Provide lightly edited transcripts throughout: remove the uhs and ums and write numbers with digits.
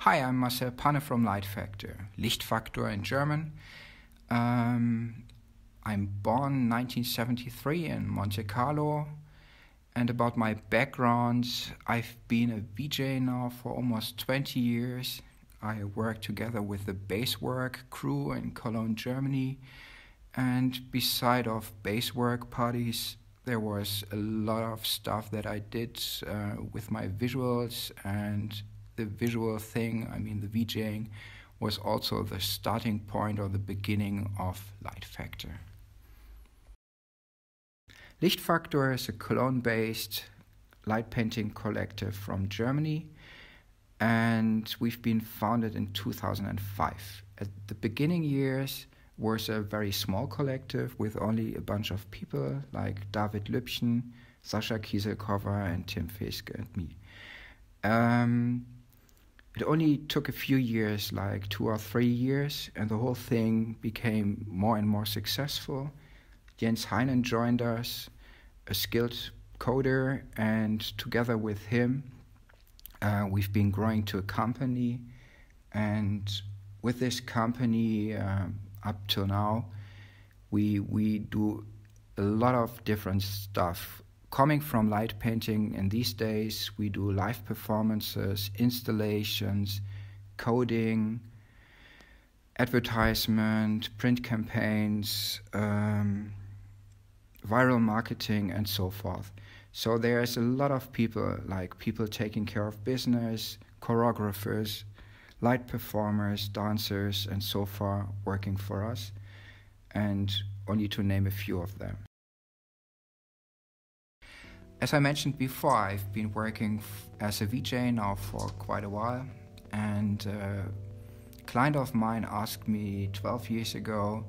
Hi, I'm Marcel Panne from Lichtfaktor in German. I'm born 1973 in Monte Carlo. And about my background, I've been a VJ now for almost 20 years. I work together with the Basswork crew in Koln, Germany. And beside of Basswork parties, there was a lot of stuff that I did with my visuals, and the visual thing, the VJing, was also the starting point or the beginning of Lichtfaktor. Lichtfaktor is a Cologne-based light painting collective from Germany, and we've been founded in 2005. At the beginning years was a very small collective with only a bunch of people like David Lübchen, Sascha Kieselkova, and Tim Feske and me. It only took a few years, like 2 or 3 years, and the whole thing became more and more successful. Jens Heinen joined us, a skilled coder, and together with him, we've been growing to a company. And with this company, up till now, we do a lot of different stuff. Coming from light painting in these days, we do live performances, installations, coding, advertisement, print campaigns, viral marketing, and so forth. So there's a lot of people, like people taking care of business, choreographers, light performers, dancers, and so far working for us, and only to name a few of them. As I mentioned before, I've been working as a VJ now for quite a while, and a client of mine asked me 12 years ago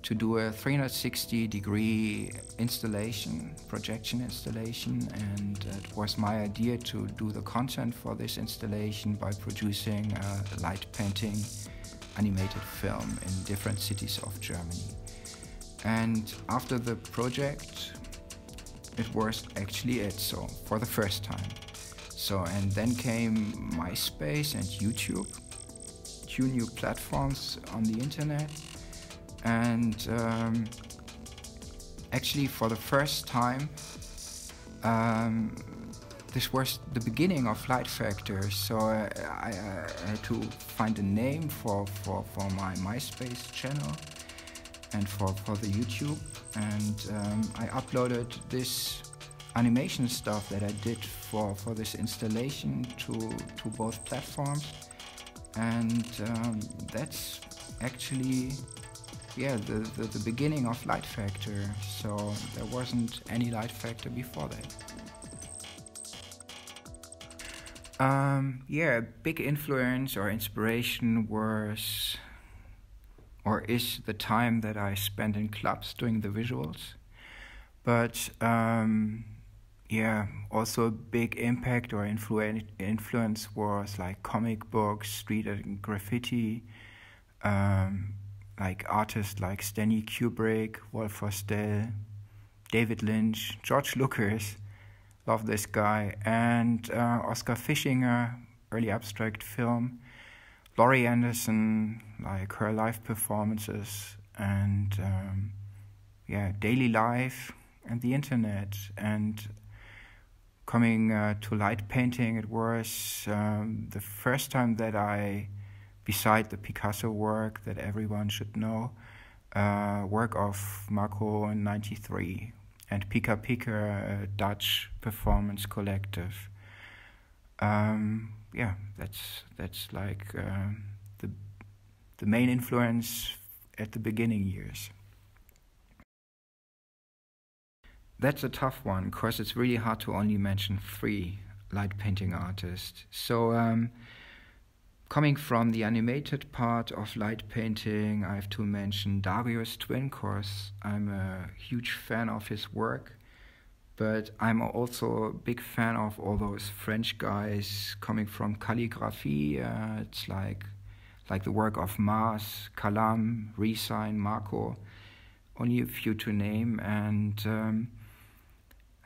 to do a 360-degree installation, projection installation, and it was my idea to do the content for this installation by producing a light painting animated film in different cities of Germany. And after the project, it was actually it, so for the first time. And then came MySpace and YouTube, 2 new platforms on the internet. And actually for the first time, this was the beginning of Lichtfaktor. So I had to find a name for my MySpace channel and for the YouTube. And I uploaded this animation stuff that I did for this installation to both platforms. And that's actually the beginning of Lichtfaktor. So there wasn't any Lichtfaktor before that. Big influence or inspiration was or is the time that I spent in clubs doing the visuals. But also a big impact or influence was like comic books, street and graffiti, like artists like Stanley Kubrick, Wolf Forstel, David Lynch, George Lucas, love this guy, and Oscar Fischinger, early abstract film, Laurie Anderson, like her live performances, and daily life and the internet. And coming to light painting, it was the first time that I, beside the Picasso work that everyone should know, work of Marco in '93 and Pika Pika, a Dutch performance collective. That's like the main influence at the beginning years. That's a tough one, because it's really hard to only mention 3 light painting artists. So coming from the animated part of light painting, I have to mention Darius Twin, because I'm a huge fan of his work. But I'm also a big fan of all those French guys coming from calligraphy. It's like the work of Mars, Calam, Resign, Marco, only a few to name. And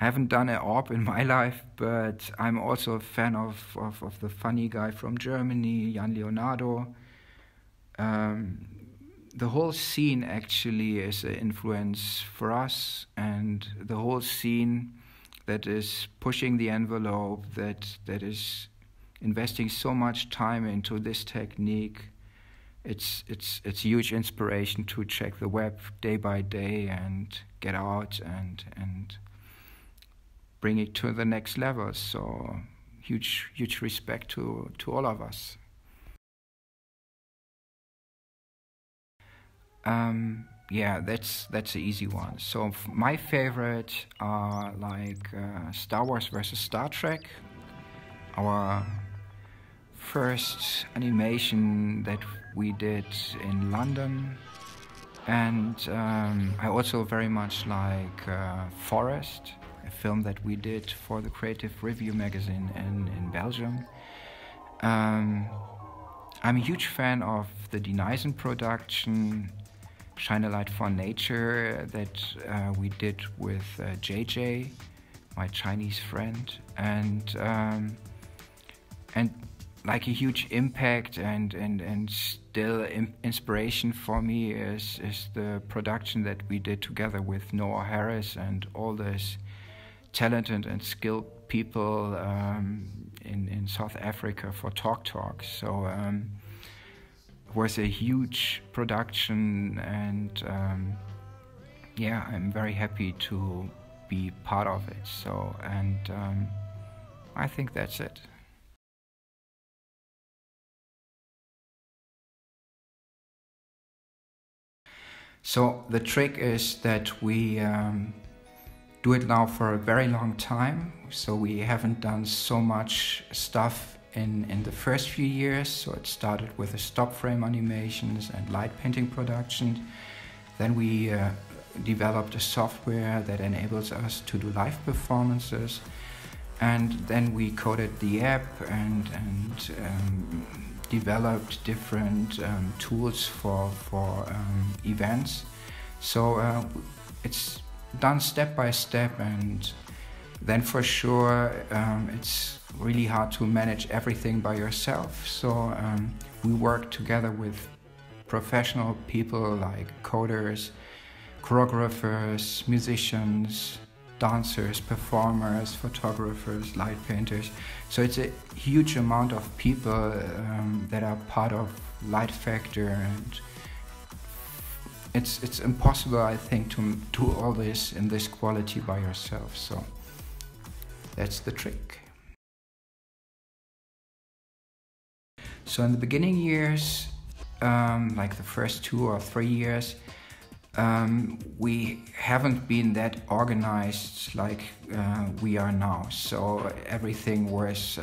I haven't done an orb in my life, but I'm also a fan of the funny guy from Germany, Jan Leonardo. The whole scene actually is an influence for us, and the whole scene that is pushing the envelope, that is investing so much time into this technique. It's huge inspiration to check the web day by day and get out and bring it to the next level. So huge respect to all of us. Yeah, that's an easy one. So my favorite are like Star Wars versus Star Trek. Our first animation that we did in London. And I also very much like Forest, a film that we did for the Creative Review magazine in Belgium. I'm a huge fan of the Denison production, Shine a Light for Nature, that we did with JJ, my Chinese friend, and like a huge impact and still inspiration for me is the production that we did together with Noah Harris and all these talented and skilled people in South Africa for Talk. So it was a huge production, and yeah, I'm very happy to be part of it. So, and I think that's it. So the trick is that we do it now for a very long time. So we haven't done so much stuff in the first few years. So it started with the stop frame animations and light painting production. Then we developed a software that enables us to do live performances. And then we coded the app and developed different tools for events. So it's done step by step, and then for sure it's really hard to manage everything by yourself. So we work together with professional people like coders, choreographers, musicians, dancers, performers, photographers, light painters. So it's a huge amount of people that are part of Lichtfaktor, and it's impossible, I think, to do all this in this quality by yourself. So that's the trick. So in the beginning years, like the first 2 or 3 years, we haven't been that organized like we are now. So everything was,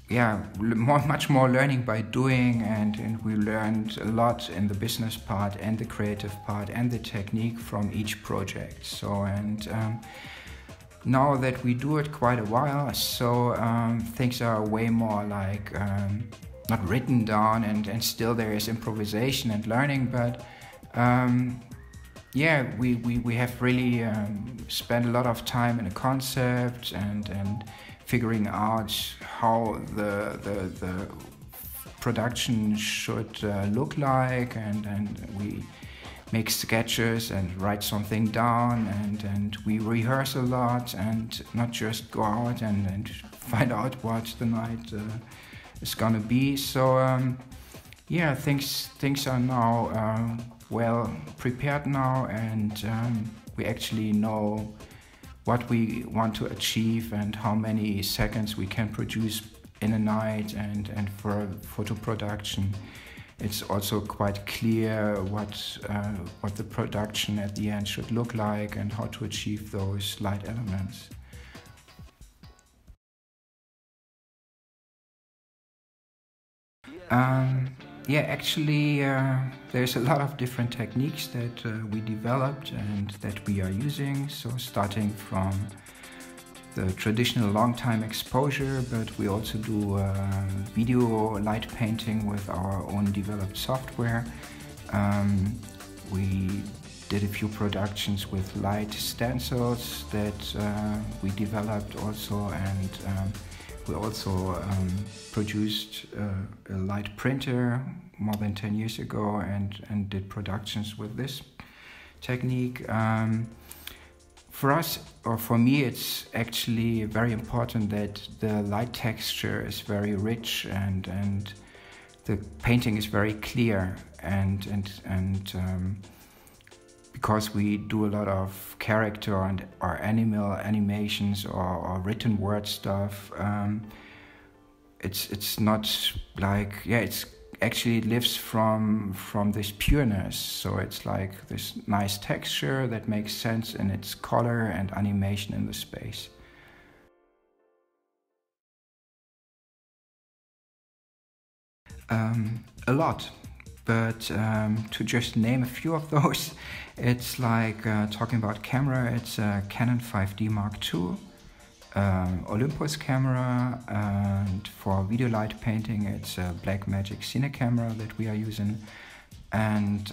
much more learning by doing, and we learned a lot in the business part and the creative part and the technique from each project. So, and now that we do it quite a while, so things are way more like not written down, and still there is improvisation and learning, but yeah, we have really spent a lot of time in a concept and figuring out how the production should look like, and we make sketches and write something down, and we rehearse a lot and not just go out and find out what the night is gonna be. So yeah, things are now well prepared now, and we actually know what we want to achieve and how many seconds we can produce in a night, and for photo production it's also quite clear what the production at the end should look like and how to achieve those light elements. Yeah, actually there's a lot of different techniques that we developed and that we are using. So starting from the traditional long time exposure, but we also do video light painting with our own developed software. We did a few productions with light stencils that we developed also, and we also produced a light printer more than 10 years ago and did productions with this technique. For us, or for me, it's actually very important that the light texture is very rich and the painting is very clear, and because we do a lot of character or animations or written word stuff, it's not like, yeah, it's actually lives from this pureness. So it's like this nice texture that makes sense in its color and animation in the space. A lot, but to just name a few of those, it's like talking about camera, it's a Canon 5D Mark II, Olympus camera, and for video light painting it's a Blackmagic Cine camera that we are using. And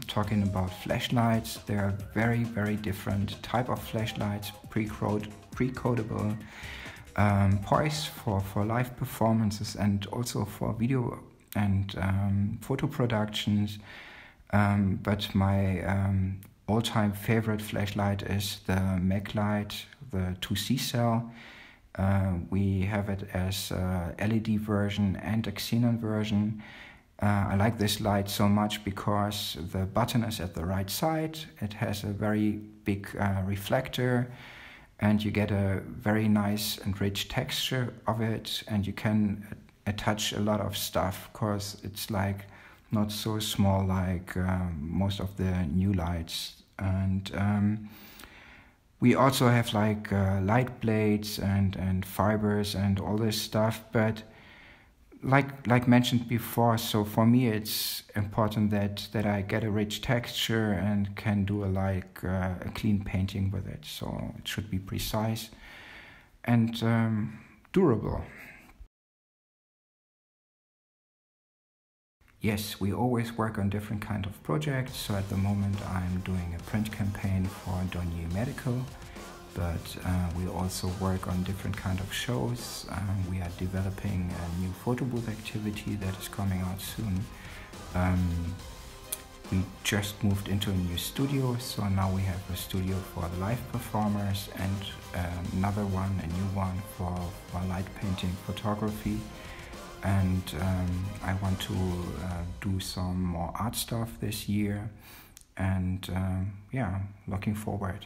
talking about flashlights, there are very different type of flashlights, pre-codable, poised for live performances and also for video and photo productions. But my all-time favorite flashlight is the Maglite, the 2C cell. We have it as a LED version and a xenon version. I like this light so much because the button is at the right side. It has a very big reflector, and you get a very nice and rich texture of it, and you can attach a lot of stuff because it's like not so small like most of the new lights. And we also have like light blades and fibers and all this stuff, but like mentioned before, so for me it's important that I get a rich texture and can do a clean painting with it. So it should be precise and durable. Yes, we always work on different kind of projects. So at the moment I'm doing a print campaign for Dornier Medical, but we also work on different kind of shows. We are developing a new photo booth activity that is coming out soon. We just moved into a new studio, so now we have a studio for the live performers and another one, a new one for light painting photography. And I want to do some more art stuff this year, and yeah, looking forward.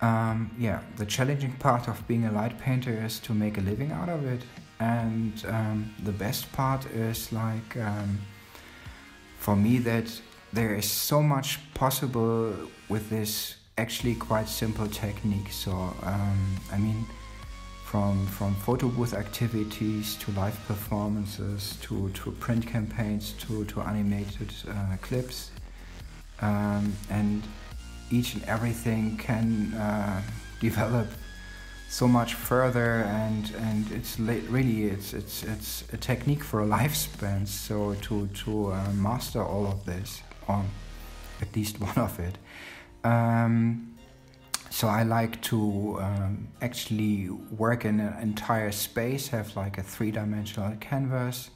Yeah, the challenging part of being a light painter is to make a living out of it, and the best part is like for me that there is so much possible with this actually quite simple technique. So I mean, from photo booth activities to live performances to print campaigns to animated clips, and each and everything can develop so much further, and it's really it's a technique for a lifespan. So to master all of this, or at least one of it. So I like to actually work in an entire space, have like a three-dimensional canvas.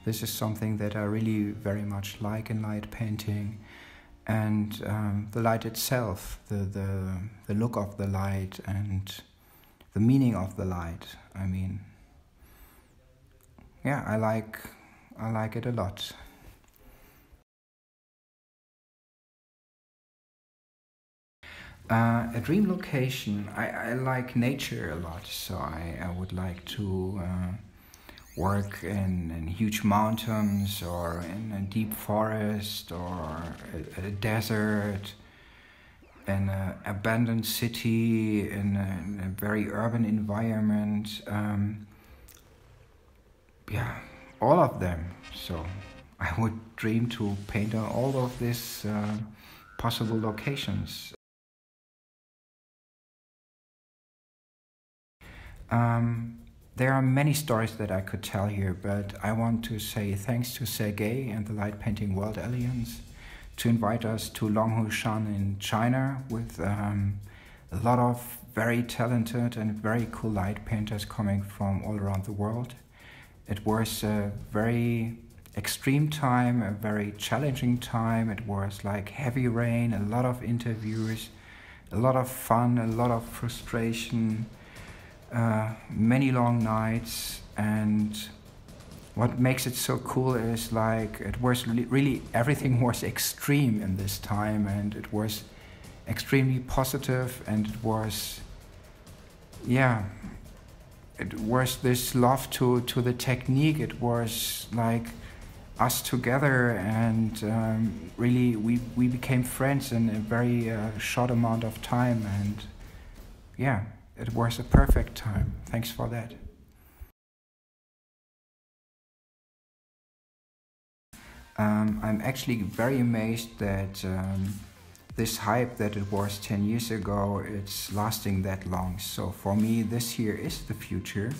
This is something that I really very much like in light painting. And the light itself, the look of the light and the meaning of the light. I mean, yeah, I like it a lot. A dream location, I like nature a lot, so I would like to work in huge mountains or in a deep forest or a desert, in an abandoned city, in a very urban environment. Yeah, all of them. So I would dream to paint on all of these possible locations. There are many stories that I could tell here, but I want to say thanks to Sergey and the Light Painting World Alliance to invite us to Longhu-shan in China with a lot of very talented and very cool light painters coming from all around the world. It was a very extreme time, a very challenging time. It was like heavy rain, a lot of interviews, a lot of fun, a lot of frustration, many long nights. And what makes it so cool is like it was really everything was extreme in this time, and it was extremely positive, and it was, yeah, it was this love to the technique. It was like us together, and really we became friends in a very short amount of time, and yeah, it was a perfect time. Thanks for that. I'm actually very amazed that this hype that it was 10 years ago, it's lasting that long. So for me, this year is the future.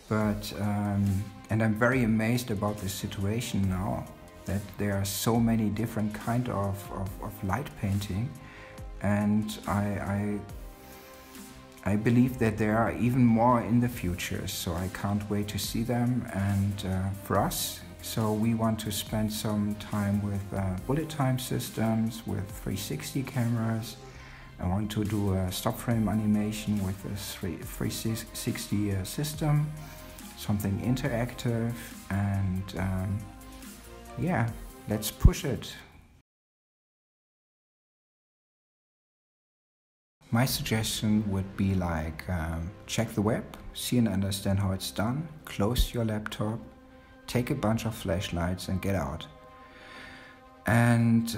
But, and I'm very amazed about this situation now, that there are so many different kind of light painting. And I believe that there are even more in the future, so I can't wait to see them. And for us, so we want to spend some time with bullet time systems, with 360 cameras. I want to do a stop frame animation with a 360 system, something interactive, and yeah, let's push it. My suggestion would be like, check the web, see and understand how it's done, close your laptop, take a bunch of flashlights and get out. And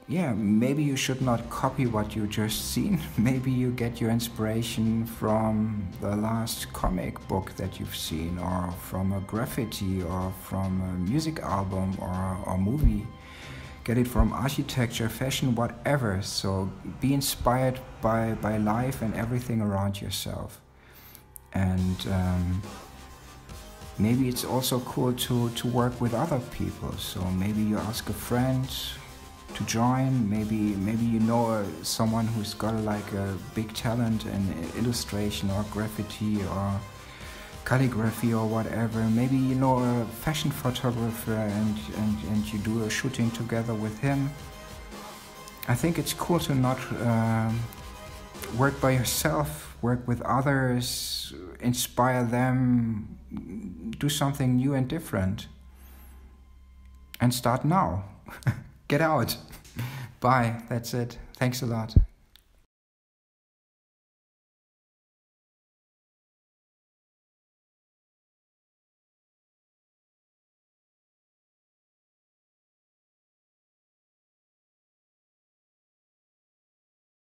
yeah, maybe you should not copy what you just seen. Maybe you get your inspiration from the last comic book that you've seen, or from a graffiti, or from a music album, or movie. Get it from architecture, fashion, whatever. So be inspired by life and everything around yourself. And maybe it's also cool to work with other people. So maybe you ask a friend to join. Maybe you know someone who's got like a big talent in illustration or graffiti or calligraphy or whatever. Maybe you know a fashion photographer and you do a shooting together with him. I think it's cool to not work by yourself, work with others, inspire them, do something new and different. And start now. Get out. Bye. That's it. Thanks a lot.